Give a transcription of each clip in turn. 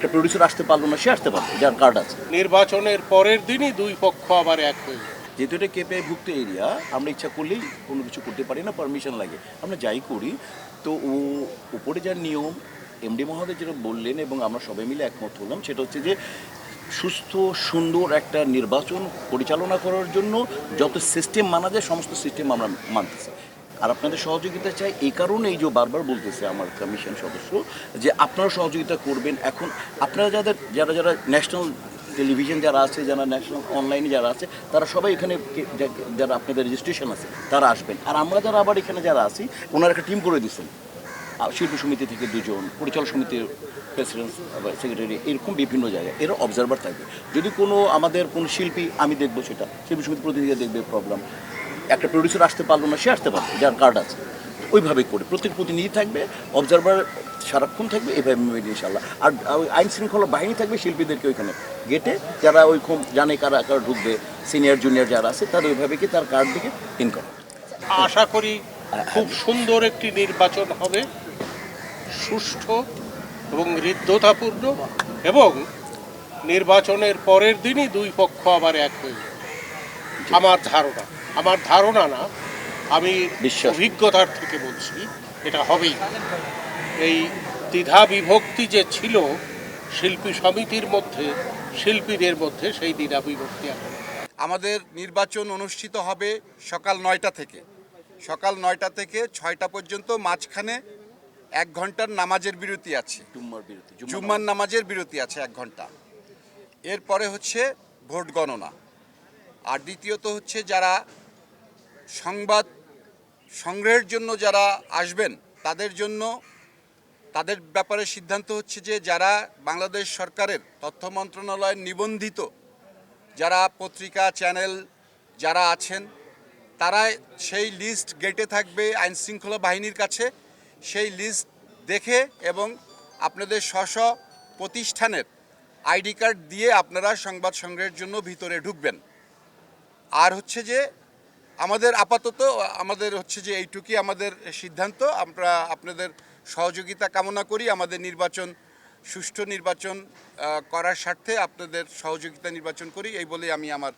একটা প্রডিউসার আসতে পারলো না, সে আসতে পারবে যার কার্ড আছে। নির্বাচনের পরের দিনই দুই পক্ষ আবার এক হয়ে যায়। যেহেতু এটা কেপিআই ভুক্ত এরিয়া, আমরা ইচ্ছা করলেই কোনো কিছু করতে পারি না, পারমিশন লাগে। আমরা যাই করি তো উপরে যার নিয়ম এমডি মহোদয় যেটা বললেন এবং আমরা সবাই মিলে একমত হলাম, সেটা হচ্ছে যে সুস্থ সুন্দর একটা নির্বাচন পরিচালনা করার জন্য যত সিস্টেম মানা যায় সমস্ত সিস্টেম আমরা মানতেছি। আর আপনাদের সহযোগিতা চাই এই কারণে, এই যে বারবার বলতেছে আমার কমিশন সদস্য যে আপনারা সহযোগিতা করবেন। এখন আপনারা যারা যারা ন্যাশনাল টেলিভিশন যারা আছে, যারা ন্যাশনাল অনলাইনে যারা আছে, তারা সবাই এখানে যারা আপনাদের রেজিস্ট্রেশন আছে তারা আসবেন। আর আমরা যারা আবার এখানে যারা আছি ওনারা একটা টিম করে দিচ্ছেন, শিল্পী সমিতি থেকে 2 জন, পরিচালক সমিতির প্রেসিডেন্ট সেক্রেটারি, এরকম বিভিন্ন জায়গায় এরা অবজারভার থাকবে। যদি কোনো আমাদের কোনো শিল্পী, আমি দেখবো সেটা, শিল্পী সমিতি প্রতিনিধিরা দেখবে প্রবলেম, একটা প্রডিউসার আসতে পারলো না, সে আসতে পারবে যার কার্ড আছে। ওইভাবে করে প্রত্যেক প্রতিনিধি থাকবে, অবজারভার সারাক্ষণ থাকবে, এভাবে ইনশাল্লাহ। আর আইন শৃঙ্খলা বাহিনী থাকবে শিল্পীদেরকে ওইখানে গেটে, যারা ওইরকম জানে কারা কারা ঢুকবে, সিনিয়র জুনিয়র যারা আছে তাদের ওইভাবে কি তার কার্ড দিকে পিন করে। আশা করি খুব সুন্দর একটি নির্বাচন হবে, সুষ্ঠু এবং হৃদ্যতাপূর্ণ, এবং নির্বাচনের পরের দিনই দুই পক্ষ আবার এক হয়ে যায়। আমার ধারণা না, আমি বিশ্বাস। অভিজ্ঞতার থেকে বলছি এটা হবেই। এই দ্বিধা বিভক্তি যে ছিল শিল্পী সমিতির মধ্যে, শিল্পীদের মধ্যে, সেই দ্বিধা বিভক্তি এখন আমাদের নির্বাচন অনুষ্ঠিত হবে সকাল 9টা থেকে। সকাল 9টা থেকে 6টা পর্যন্ত, মাঝখানে 1 ঘন্টার নামাজের বিরতি আছে, জুম্মার নামাজের বিরতি আছে 1 ঘন্টা। এরপরে হচ্ছে ভোট গণনা। আর দ্বিতীয়ত হচ্ছে যারা সংবাদ সংগ্রহের জন্য যারা আসবেন তাদের ব্যাপারে সিদ্ধান্ত হচ্ছে যে যারা বাংলাদেশ সরকারের তথ্য মন্ত্রণালয়ের নিবন্ধিত যারা পত্রিকা চ্যানেল যারা আছেন, তারা সেই লিস্ট গেটে থাকবে আইনশৃঙ্খলা বাহিনীর কাছে। সেই লিস্ট দেখে এবং আপনাদের স্ব প্রতিষ্ঠানের আইডি কার্ড দিয়ে আপনারা সংবাদ সংগ্রহের জন্য ভিতরে ঢুকবেন। আর হচ্ছে যে আমাদের হচ্ছে যে এইটুকুই আমাদের সিদ্ধান্ত। আমরা আপনাদের সহযোগিতা কামনা করি, আমাদের নির্বাচন সুষ্ঠু নির্বাচন করার স্বার্থে আপনাদের সহযোগিতা নির্বাচন করি, এই বলে আমি আমার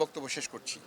বক্তব্য শেষ করছি।